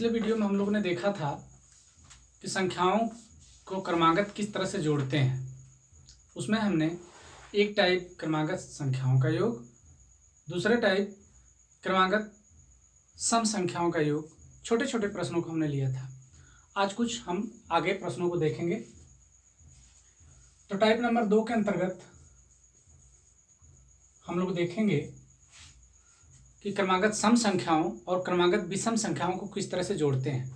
पिछले वीडियो में हम लोगों ने देखा था कि संख्याओं को क्रमागत किस तरह से जोड़ते हैं। उसमें हमने एक टाइप क्रमागत संख्याओं का योग, दूसरे टाइप क्रमागत सम संख्याओं का योग, छोटे छोटे प्रश्नों को हमने लिया था। आज कुछ हम आगे प्रश्नों को देखेंगे। तो टाइप नंबर 2 के अंतर्गत हम लोग देखेंगे कि क्रमागत सम संख्याओं और क्रमागत विषम संख्याओं को किस तरह से जोड़ते हैं।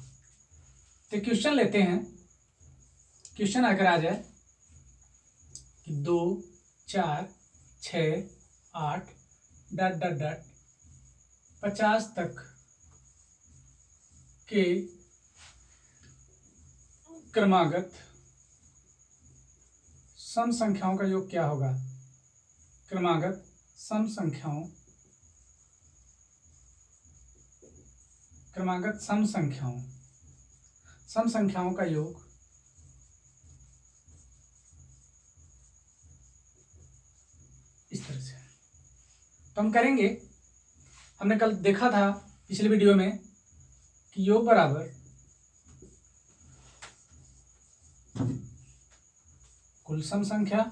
तो क्वेश्चन लेते हैं। क्वेश्चन अगर आ जाए कि 2, 4, 6, 8 ... 50 तक के क्रमागत सम संख्याओं का योग क्या होगा। क्रमागत सम संख्याओं सम संख्याओं का योग इस तरह से तो हम करेंगे। हमने कल देखा था पिछले वीडियो में कि योग बराबर कुल सम संख्या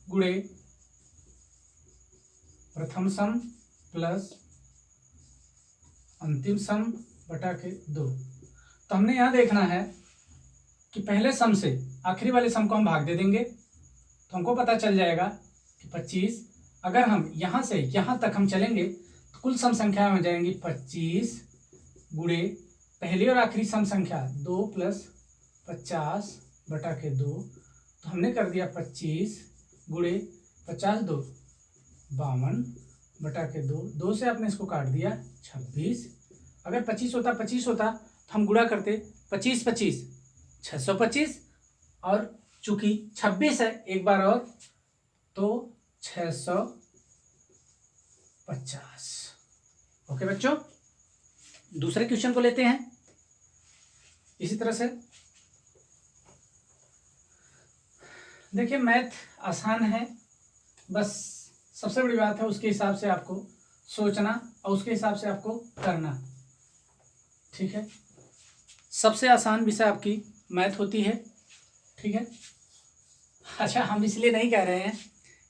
गुणे प्रथम सम प्लस अंतिम सम बटा के 2। तो हमने यहाँ देखना है कि पहले सम से आखिरी वाले सम को हम भाग दे देंगे तो हमको पता चल जाएगा कि 25। अगर हम यहाँ से यहाँ तक हम चलेंगे तो कुल सम संख्या हो जाएंगी 25 गुणे पहली और आखिरी सम संख्या 2 + 50 बटा के 2। तो हमने कर दिया 25 गुणे 50 2 52 बटा के 2। 2 से आपने इसको काट दिया 26। अगर 25 होता तो हम गुणा करते 25 25 625 और चूंकि 26 है एक बार और तो 650। ओके बच्चों, दूसरे क्वेश्चन को लेते हैं। इसी तरह से देखिए, मैथ आसान है, बस सबसे बड़ी बात है उसके हिसाब से आपको सोचना और उसके हिसाब से आपको करना। ठीक है, सबसे आसान विषय आपकी मैथ होती है। ठीक है, अच्छा, हम इसलिए नहीं कह रहे हैं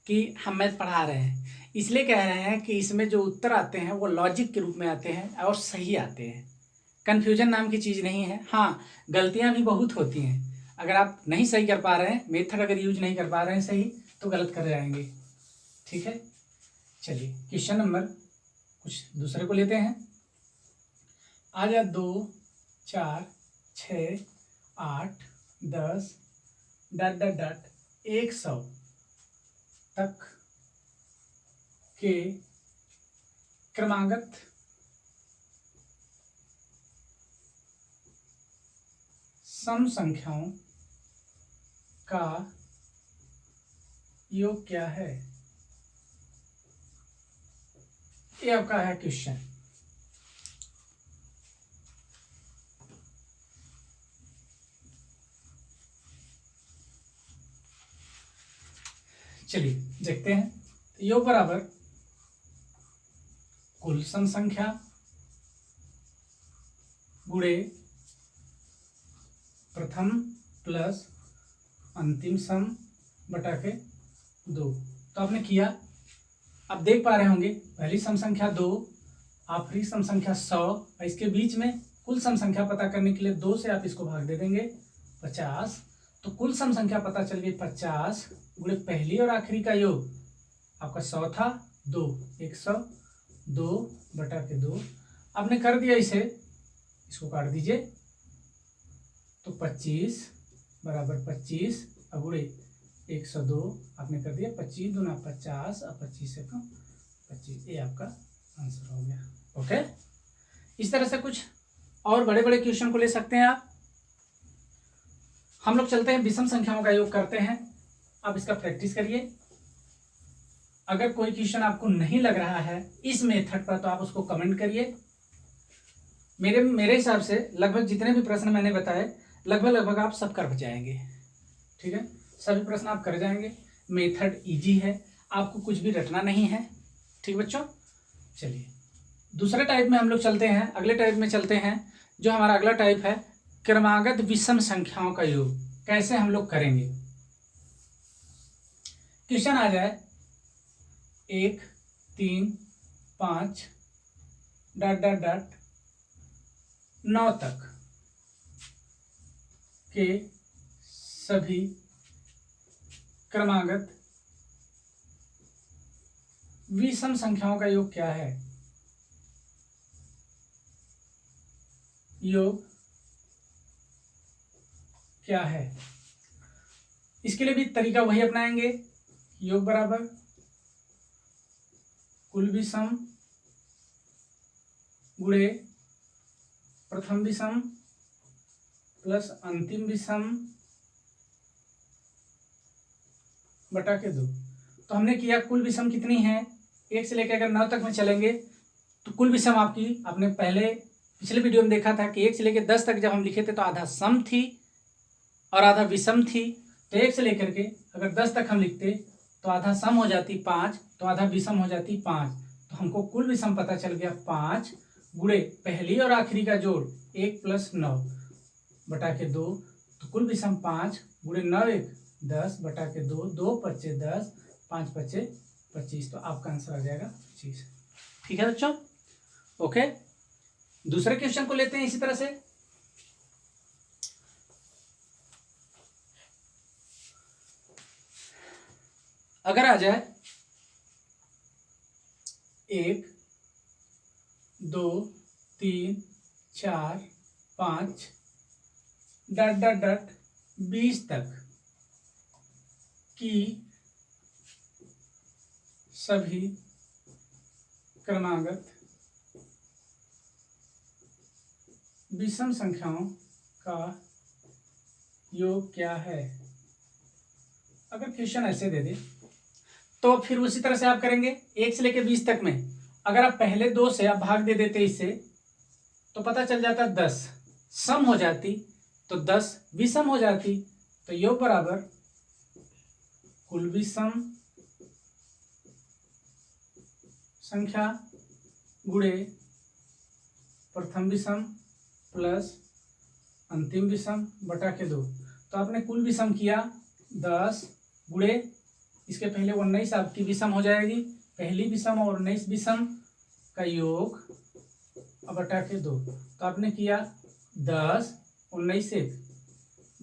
कि हम मैथ पढ़ा रहे हैं, इसलिए कह रहे हैं कि इसमें जो उत्तर आते हैं वो लॉजिक के रूप में आते हैं और सही आते हैं। कन्फ्यूजन नाम की चीज़ नहीं है। हाँ, गलतियाँ भी बहुत होती हैं। अगर आप नहीं सही कर पा रहे हैं, मेथड अगर यूज नहीं कर पा रहे हैं सही, तो गलत कर जाएंगे। ठीक है, चलिए क्वेश्चन नंबर कुछ दूसरे को लेते हैं। आ जा 2, 4, 6, 8 10 ... 100 तक के क्रमागत सम संख्याओं का योग क्या है। ये आपका है क्वेश्चन। चलिए देखते हैं। योग बराबर कुल सम संख्या गुणे प्रथम प्लस अंतिम सम बटा के 2। तो आपने किया, आप देख पा रहे होंगे पहली सम संख्या 2, आखिरी सम संख्या 100, और इसके बीच में कुल सम संख्या पता करने के लिए 2 से आप इसको भाग दे देंगे 50। तो कुल सम संख्या पता चल गई 50 गुणे पहली और आखिरी का योग आपका 100 था 2, 102 बटा के 2। आपने कर दिया इसे, इसको काट दीजिए तो 25 बराबर 25 गुणे 102 आपने कर दिया 25 दूना 50 और 25 से कम 25। ये आपका आंसर हो गया। ओके, इस तरह से कुछ और बड़े बड़े क्वेश्चन को ले सकते हैं आप। हम लोग चलते हैं विषम संख्याओं का योग करते हैं। आप इसका प्रैक्टिस करिए। अगर कोई क्वेश्चन आपको नहीं लग रहा है इस मेथड पर तो आप उसको कमेंट करिए। मेरे हिसाब से लगभग जितने भी प्रश्न मैंने बताए लगभग आप सब कर जाएंगे। ठीक है, सभी प्रश्न आप कर जाएंगे। मेथड इजी है, आपको कुछ भी रटना नहीं है। ठीक बच्चों, चलिए दूसरे टाइप में हम लोग चलते हैं। अगले टाइप में चलते हैं जो हमारा अगला टाइप है क्रमागत विषम संख्याओं का योग, कैसे हम लोग करेंगे। क्वेश्चन आ जाए 1 3 5 डॉट डॉट डॉट 9 तक के सभी क्रमागत विषम संख्याओं का योग क्या है। योग क्या है, इसके लिए भी तरीका वही अपनाएंगे। योग बराबर कुल विषम गुणे प्रथम विषम प्लस अंतिम विषम बटा के 2। तो हमने किया कुल विषम कितनी है, 1 से लेकर अगर 9 तक में चलेंगे तो कुल विषम आपकी, आपने पहले पिछले वीडियो में देखा था कि 1 से लेकर 10 तक जब हम लिखे थे तो आधा सम थी और आधा विषम थी। तो 1 से लेकर के अगर 10 तक हम लिखते तो आधा सम हो जाती 5, तो आधा विषम हो जाती 5। तो हमको कुल विषम पता चल गया 5 गुणे पहली और आखिरी का जोड़ 1 + 9 बटा के 2। तो कुल विषम 5 गुणे 9 1 10 बटा के 2, 2 × 5 = 10, 5 × 5 = 25। तो आपका आंसर आ जाएगा 25। ठीक है बच्चों, ओके। दूसरे क्वेश्चन को लेते हैं इसी तरह से। अगर आ जाए 1 2 3 4 5 डॉट डॉट डॉट 20 तक की सभी क्रमागत विषम संख्याओं का योग क्या है। अगर क्वेश्चन ऐसे दे दे तो फिर उसी तरह से आप करेंगे। 1 से लेकर 20 तक में अगर आप पहले 2 से आप भाग दे देते इससे तो पता चल जाता 10 सम हो जाती, तो 10 विषम हो जाती। तो योग बराबर कुल विषम संख्या गुणे प्रथम विषम प्लस अंतिम विषम बटा के 2। तो आपने कुल विषम किया 10 गुणे, इसके पहले 19 आपकी विषम हो जाएगी, पहली विषम और 19 विषम का योग बटा के 2। तो आपने किया 10 19 से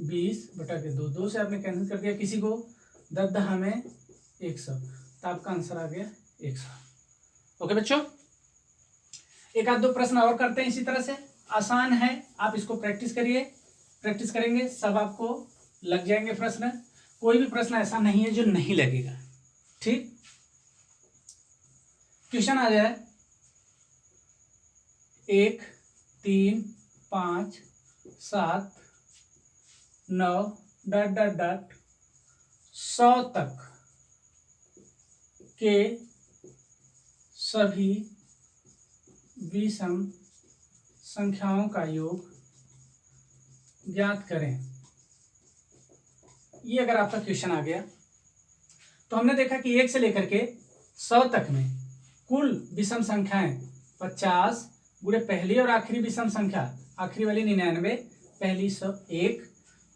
20 बटा के 2, 2 से आपने कैंसिल कर दिया किसी को, 10 10 में 100। तो आपका आंसर आ गया 100। ओके बच्चों, एक आध दो प्रश्न और करते हैं इसी तरह से, आसान है, आप इसको प्रैक्टिस करिए। प्रैक्टिस करेंगे सब आपको लग जाएंगे प्रश्न, कोई भी प्रश्न ऐसा नहीं है जो नहीं लगेगा। ठीक, क्वेश्चन आ जाए 1 3 5 7 9 डॉट डॉट डॉट 100 तक के सभी विषम संख्याओं का योग ज्ञात करें। ये अगर आपका क्वेश्चन आ गया तो हमने देखा कि 1 से लेकर के 100 तक में कुल विषम संख्याएं 50 गुणे पहली और आखिरी विषम संख्या, आखिरी वाली 99, पहली 101।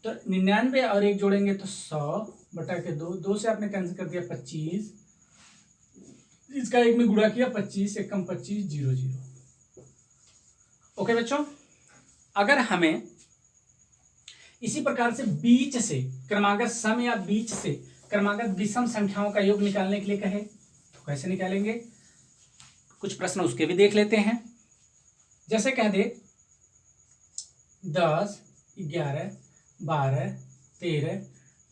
तो 99 और 1 जोड़ेंगे तो 100 बटा के 2, 2 से आपने कैंसिल कर दिया 25, इसका 1 में गुणा किया 25, 1 कम 25 0 0। ओके बच्चों, अगर हमें इसी प्रकार से बीच से क्रमागत सम या बीच से क्रमागत विषम संख्याओं का योग निकालने के लिए कहे तो कैसे निकालेंगे, कुछ प्रश्न उसके भी देख लेते हैं। जैसे कह दे 10 11 12 13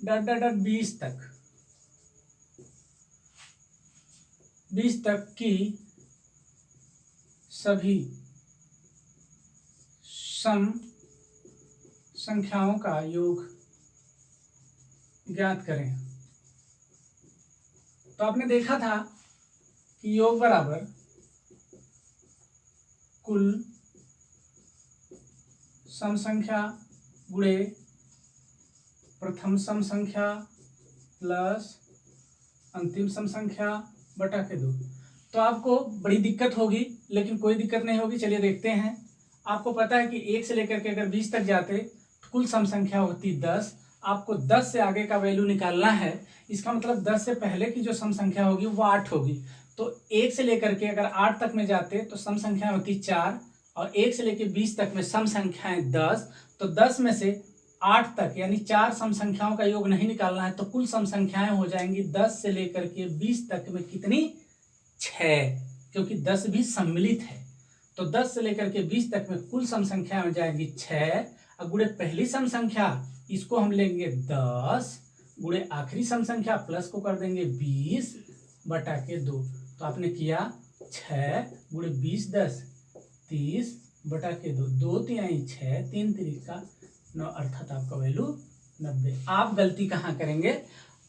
डॉट डॉट डॉट 20 तक की सभी सम संख्याओं का योग ज्ञात करें। तो आपने देखा था कि योग बराबर कुल सम संख्या गुणे प्रथम सम संख्या प्लस अंतिम सम संख्या बटा के 2। तो आपको बड़ी दिक्कत होगी, लेकिन कोई दिक्कत नहीं होगी। चलिए देखते हैं। आपको पता है कि 1 से लेकर के अगर 20 तक जाते तो कुल सम संख्या होती 10। आपको 10 से आगे का वैल्यू निकालना है, इसका मतलब 10 से पहले की जो सम संख्या होगी वो 8 होगी। तो 1 से लेकर के अगर 8 तक में जाते तो सम संख्या होती 4, और 1 से लेकर 20 तक में सम संख्याएं 10। तो 10 में से 8 तक यानी 4 सम संख्याओं का योग नहीं निकालना है, तो कुल सम संख्याएं हो जाएंगी 10 से लेकर के 20 तक में कितनी, 6, क्योंकि 10 भी सम्मिलित है। तो 10 से लेकर के 20 तक में कुल सम संख्या हो जाएगी 6। अब गुणे पहली सम संख्या, इसको हम लेंगे 10, गुणे आखिरी सम संख्या प्लस को कर देंगे 20 बटा के 2। तो आपने किया 6 गुणे 20 10 30 बटा के 2, 2 तिहाई 6, 3 तिरिका 9, अर्थात आपका वैल्यू 90। आप गलती कहाँ करेंगे,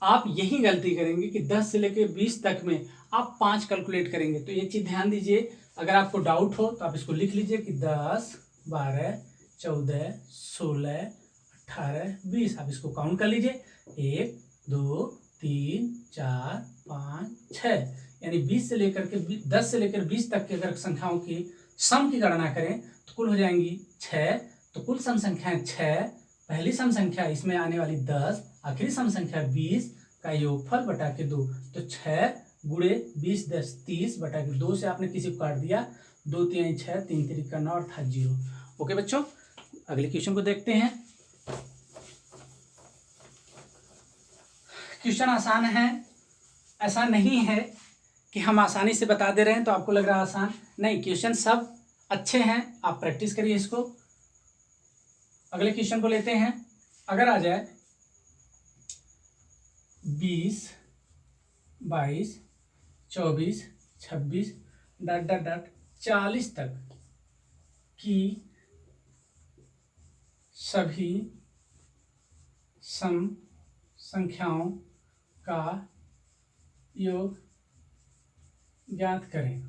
आप यही गलती करेंगे कि 10 से लेकर 20 तक में आप 5 कैलकुलेट करेंगे। तो ये चीज ध्यान दीजिए, अगर आपको डाउट हो तो आप इसको लिख लीजिए कि 10 12 14 16 18 20। आप इसको काउंट कर लीजिए, 1 2 3 4 5 6, यानी 20 से लेकर के 10 से लेकर 20 तक के अगर संख्याओं की सम की गणना करें तो कुल हो जाएंगी 6। तो कुल सम संख्याएं 6, पहली सम संख्या इसमें आने वाली 10, आखिरी सम संख्या 20 का योगफल बटा के 2। तो 6 गुणे 20 10 30 बटा के 2 से आपने किसी को काट दिया, 2 तिहाई 6, 3 तिरिका 9, अर्थात 0। ओके बच्चों, अगले क्वेश्चन को देखते हैं। क्वेश्चन आसान है, ऐसा नहीं है कि हम आसानी से बता दे रहे हैं तो आपको लग रहा है आसान, नहीं, क्वेश्चन सब अच्छे हैं, आप प्रैक्टिस करिए इसको। अगले क्वेश्चन को लेते हैं। अगर आ जाए 20 22 24 26 डॉट डॉट डॉट 40 तक की सभी सम संख्याओं का योग ज्ञात करें।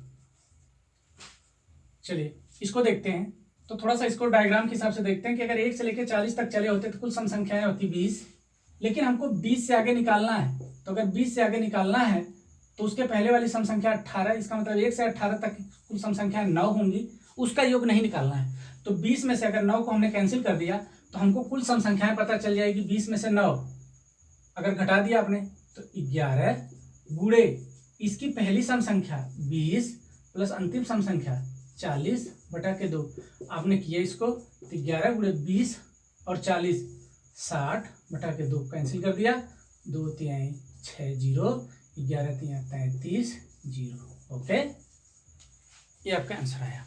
चलिए इसको देखते हैं। तो थोड़ा सा इसको डायग्राम के हिसाब से देखते हैं कि अगर 1 से लेकर 40 तक चले होते तो कुल सम संख्याएं होती 20, लेकिन हमको 20 से आगे निकालना है। तो अगर 20 से आगे निकालना है तो उसके पहले वाली सम संख्या 18, इसका मतलब 1 से 18 तक कुल सम संख्या 9 होंगी, उसका योग नहीं निकालना है। तो 20 में से अगर 9 को हमने कैंसिल कर दिया तो हमको कुल सम संख्याएं पता चल जाएगी। 20 में से 9 अगर घटा दिया आपने तो 11 गुणे इसकी पहली सम संख्या 20 प्लस अंतिम सम संख्या 40 बटा के 2। आपने किया इसको तो 11 गुणे 20 और 40 60 बटा के 2 कैंसिल कर दिया, 2 तिहाई 6 0, 11 तिहाई 33 0। ओके, ये आपका आंसर आया।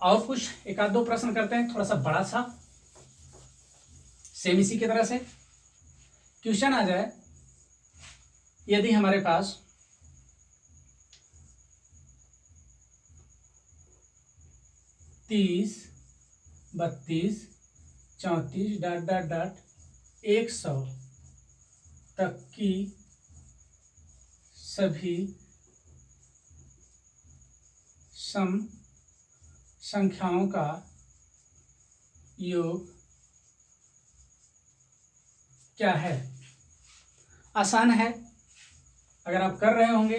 और कुछ एक आध दो प्रश्न करते हैं, थोड़ा सा बड़ा सा, सेम इसी की तरह से। क्वेश्चन आ जाए, यदि हमारे पास 30 32 34 डॉट डॉट डॉट 100 तक की सभी सम संख्याओं का योग क्या है। आसान है, अगर आप कर रहे होंगे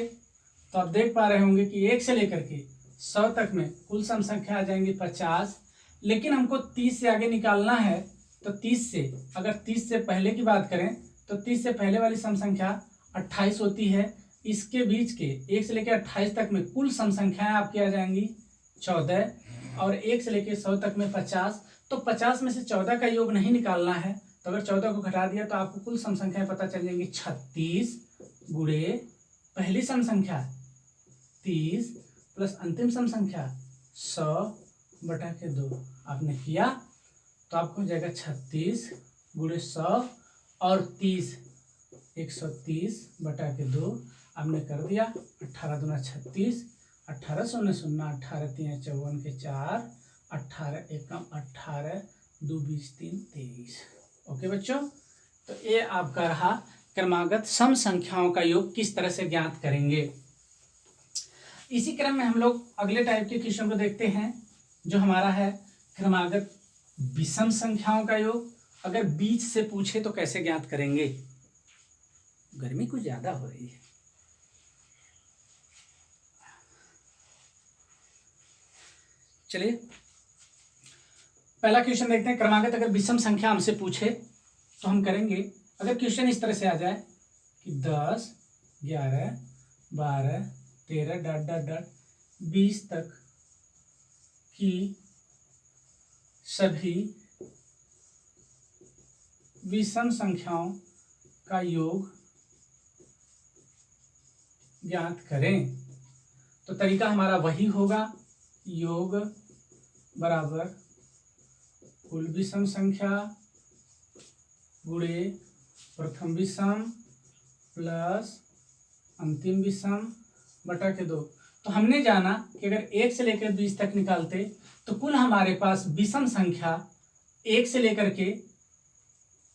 तो आप देख पा रहे होंगे कि 1 से लेकर के 100 तक में कुल सम संख्या आ जाएंगी 50, लेकिन हमको 30 से आगे निकालना है। तो 30 से, अगर 30 से पहले की बात करें तो 30 से पहले वाली सम संख्या 28 होती है। इसके बीच के 1 से लेकर 28 तक में कुल सम संख्याएं आपकी आ जाएंगी 14, और 1 से लेकर 100 तक में 50। तो 50 में से 14 का योग नहीं निकालना है, तो अगर 14 को घटा दिया तो आपको कुल सम संख्याएं पता चल जाएंगी 36 गुणे पहली सम संख्या 30 प्लस अंतिम सम संख्या 100 बटा के 2। आपने किया तो आपको हो जाएगा 36 गुणे 100 और 30, 130 बटा के 2। आपने कर दिया, 18 दूना 36, 18 शून्य शून्य, 18 तिहाई 54 के 4, 18 एकम 18, 2 20 3 23। ओके बच्चों, तो ये आपका रहा क्रमागत सम संख्याओं का योग किस तरह से ज्ञात करेंगे। इसी क्रम में हम लोग अगले टाइप के क्वेश्चन को देखते हैं, जो हमारा है क्रमागत विषम संख्याओं का योग। अगर बीच से पूछे तो कैसे ज्ञात करेंगे। गर्मी कुछ ज्यादा हो रही है। चलिए पहला क्वेश्चन देखते हैं। क्रमागत अगर विषम संख्या हमसे पूछे तो हम करेंगे, अगर क्वेश्चन इस तरह से आ जाए कि 10, 11, 12, 13 डॉट डॉट डॉट 20 तक की सभी विषम संख्याओं का योग ज्ञात करें, तो तरीका हमारा वही होगा, योग बराबर कुल विषम संख्या गुणे प्रथम विषम प्लस अंतिम विषम बटा के 2। तो हमने जाना कि अगर 1 से लेकर 20 तक निकालते तो कुल हमारे पास विषम संख्या 1 से लेकर के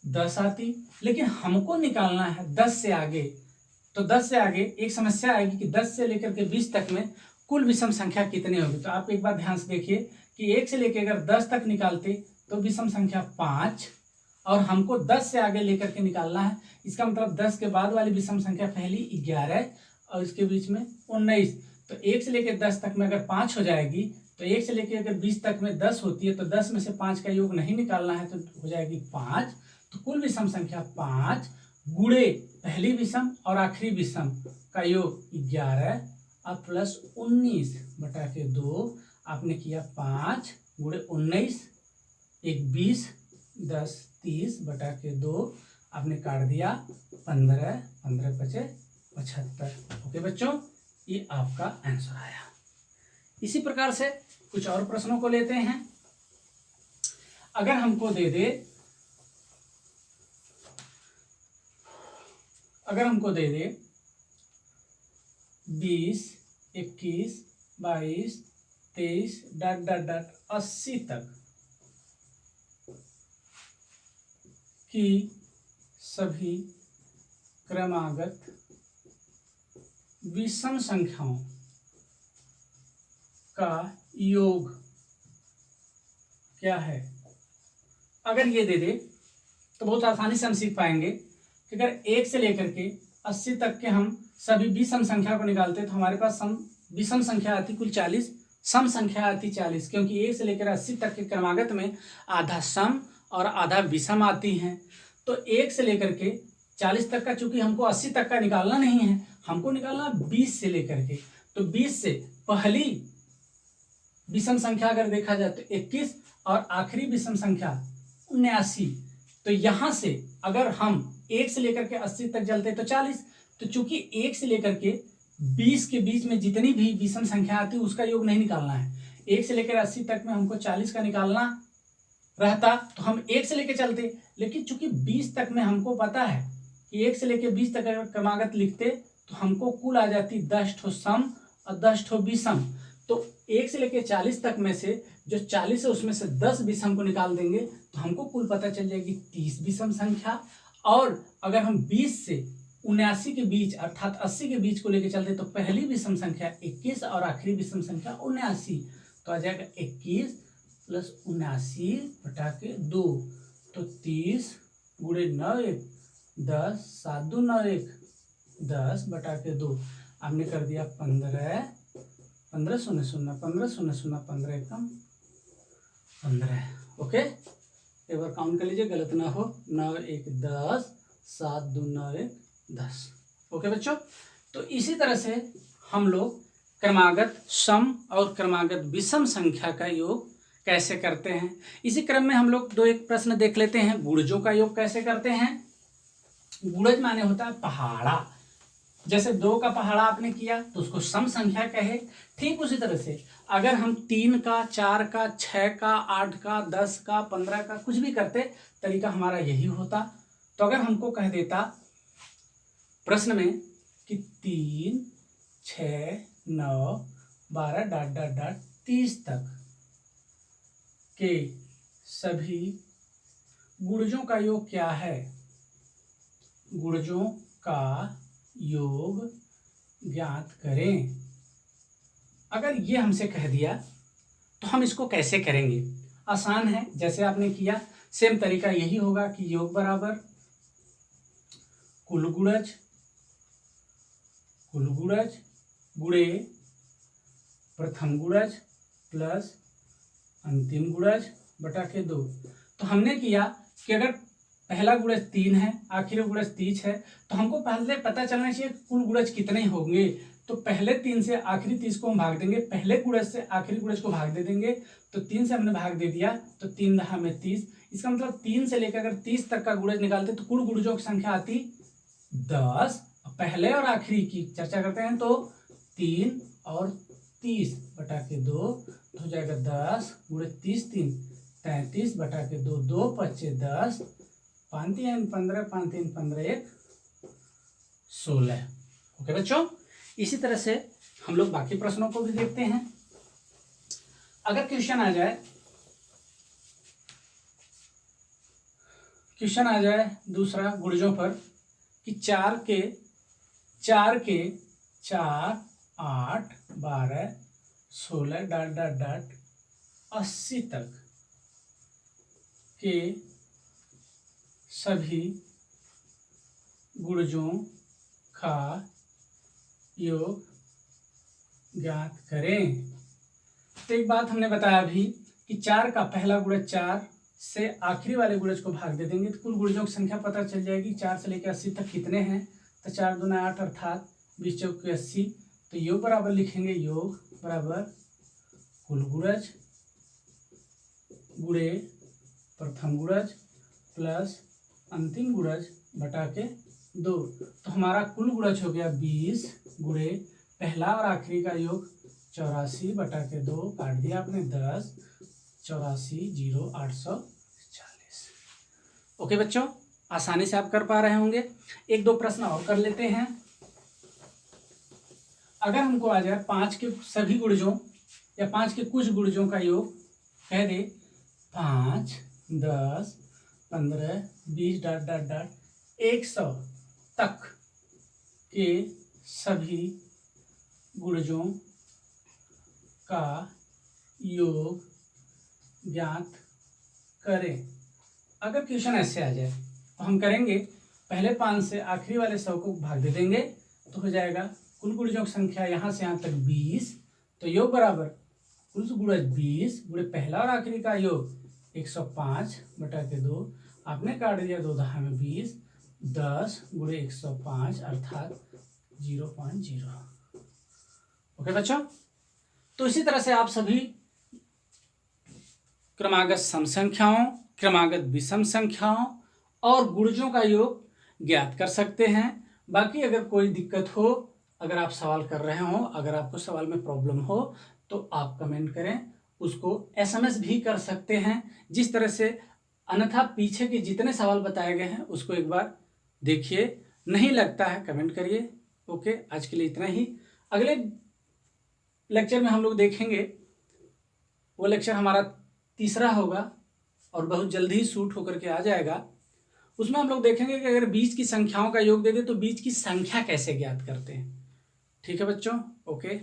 10 आती, लेकिन हमको निकालना है 10 से आगे। तो 10 से आगे एक समस्या आएगी कि 10 से लेकर के 20 तक में कुल विषम संख्या कितनी होगी। तो आप एक बार ध्यान से देखिए कि 1 से लेकर अगर 10 तक निकालते तो विषम संख्या 5, और हमको 10 से आगे लेकर के निकालना है। इसका मतलब 10 के बाद वाली विषम संख्या पहली 11 और इसके बीच में 19। तो 1 से लेकर 10 तक में अगर 5 हो जाएगी, तो 1 से लेकर अगर 20 तक में 10 होती है, तो 10 में से 5 का योग नहीं निकालना है, तो हो जाएगी 5। तो कुल विषम संख्या 5 गुणे पहली विषम और आखिरी विषम का योग 11 और प्लस 19 बटा के 2। आपने किया 5 गुणे 19, 1 20, 10 30 बटा के 2, आपने काट दिया 15, 15 पचे 75। ओके बच्चों, ये आपका आंसर आया। इसी प्रकार से कुछ और प्रश्नों को लेते हैं। अगर हमको दे दे, अगर हमको दे दे 20, 21, 22, 23 डॉट डॉट डॉट 80 तक की सभी क्रमागत विषम संख्याओं का योग क्या है। अगर ये दे दे तो बहुत आसानी से हम सीख पाएंगे कि अगर 1 से लेकर के 80 तक के हम सभी विषम संख्या को निकालते तो हमारे पास विषम संख्या आती कुल 40, सम संख्या आती 40, क्योंकि 1 से लेकर 80 तक के क्रमागत में आधा सम और आधा विषम आती हैं। तो 1 से लेकर के 40 तक का, चूंकि हमको 80 तक का निकालना नहीं है, हमको निकालना 20 से लेकर के, तो 20 से पहली विषम संख्या अगर देखा जाए तो 21 और आखिरी विषम संख्या 79। तो यहां से अगर हम 1 से लेकर के 80 तक चलते तो 40। तो चूंकि 1 से लेकर के 20 के बीच में जितनी भी विषम संख्या आती है उसका योग नहीं निकालना है। 1 से लेकर 80 तक में हमको 40 का निकालना रहता तो हम 1 से लेकर चलते, लेकिन चूंकि 20 तक में हमको पता है कि 1 से लेकर 20 तक अगर क्रमागत लिखते तो हमको कुल आ जाती 10 ठो सम और 10 ठो विषम। तो 1 से लेकर 40 तक में से जो 40 है उसमें से 10 विषम को निकाल देंगे तो हमको कुल पता चल जाएगी 30 विषम संख्या। और अगर हम 20 से 79 के बीच अर्थात 80 के बीच को लेकर चलते तो पहली विषम संख्या 21 और आखिरी विषम संख्या 79। तो आ जाएगा 21 प्लस 79 बटा के 2। तो 30 गुणे 9 1 10, 7 2 9 1 10 बटा के 2। आपने कर दिया 15, 15 0 0 15 0 0 15 एकम 15। ओके, एक बार काउंट कर लीजिए, गलत ना हो। 9 1 10, 7 2 9 1 10। ओके बच्चों, तो इसी तरह से हम लोग क्रमागत सम और क्रमागत विषम संख्या का योग कैसे करते हैं। इसी क्रम में हम लोग एक प्रश्न देख लेते हैं, गुणजों का योग कैसे करते हैं। गुणज माने होता है पहाड़ा। जैसे 2 का पहाड़ा आपने किया तो उसको सम संख्या कहे, ठीक उसी तरह से अगर हम 3 का, 4 का, 6 का, 8 का, 10 का, 15 का कुछ भी करते तरीका हमारा यही होता। तो अगर हमको कह देता प्रश्न में कि 3, 6, 9, 12 डॉट डॉट डॉट 30 तक के सभी गुणजों का योग क्या है, गुणजों का योग ज्ञात करें। अगर ये हमसे कह दिया तो हम इसको कैसे करेंगे। आसान है, जैसे आपने किया सेम तरीका यही होगा कि योग बराबर कुल गुणज गुणे प्रथम गुणज प्लस अंतिम गुणज बटा के 2। तो हमने किया कि अगर पहला गुणज 3 है, आखिरी गुणज 30 है, तो हमको पहले पता चलना चाहिए कुल गुणज कितने होंगे। तो पहले 3 से आखिरी 30 को हम भाग देंगे, पहले गुणज से आखिरी गुणज को भाग दे देंगे। तो 3 से हमने भाग दे दिया, तो 3 दहा में 30। इसका मतलब 3 से लेकर अगर 30 तक का गुणज निकालते तो कुल गुणजों की संख्या आती 10। पहले और आखिरी की चर्चा करते हैं तो 3 और 30 बटा के 2 तो हो जाएगा 10 गुणे 30 3 33 बटा के 2 2 पच्चे 10 5 3 15 5 3 15 1 16। ओके बच्चों, इसी तरह से हम लोग बाकी प्रश्नों को भी देखते हैं। अगर क्वेश्चन आ जाए दूसरा गुणजों पर कि 4 के 4 8 12 16 डॉट डॉट डॉट 80 तक के सभी गुणजों का योग ज्ञात करें। तो एक बात हमने बताया अभी कि 4 का पहला गुणज 4 से आखिरी वाले गुणज को भाग दे देंगे तो कुल गुणजों की संख्या पता चल जाएगी। 4 से लेकर 80 तक कितने हैं, तो 4 दूना 8 अर्थात 20 चौके 80। तो योग बराबर लिखेंगे, योग बराबर कुल गुणज गुणे प्रथम गुणज प्लस अंतिम गुणज बटा के 2। तो हमारा कुल गुणज हो गया 20 गुणे पहला और आखिरी का योग 84 बटा के 2, काट दिया आपने 10 84 0 840। ओके बच्चों, आसानी से आप कर पा रहे होंगे। एक दो प्रश्न और कर लेते हैं। अगर हमको आ जाए 5 के सभी गुणजों या 5 के कुछ गुणजों का योग, कह दे 5 10 15 20 डॉट डॉट डॉट 100 तक के सभी गुणजों का योग ज्ञात करें। अगर क्वेश्चन ऐसे आ जाए तो हम करेंगे, पहले 5 से आखिरी वाले 100 को भाग दे देंगे तो हो जाएगा कुल गुणजों की संख्या यहाँ से यहाँ तक 20। तो योग बराबर कुल गुणज 20 गुणे पहला और आखिरी का योग 105 बटा के 2, आपने काट दिया 2 दहा में 20 10 गुणे 105 अर्थात 0.0। ओके बच्चों, तो इसी तरह से आप सभी क्रमागत सम संख्याओं, क्रमागत विषम संख्याओं और गुणजों का योग ज्ञात कर सकते हैं। बाकी अगर कोई दिक्कत हो, अगर आप सवाल कर रहे हो, अगर आपको सवाल में प्रॉब्लम हो तो आप कमेंट करें, उसको SMS भी कर सकते हैं जिस तरह से। अन्यथा पीछे के जितने सवाल बताए गए हैं उसको एक बार देखिए, नहीं लगता है कमेंट करिए। ओके, आज के लिए इतना ही। अगले लेक्चर में हम लोग देखेंगे, वो लेक्चर हमारा तीसरा होगा और बहुत जल्दी ही शूट होकर के आ जाएगा। उसमें हम लोग देखेंगे कि अगर बीज की संख्याओं का योग दे दे तो बीज की संख्या कैसे ज्ञात करते हैं। ठीक है बच्चों, ओके।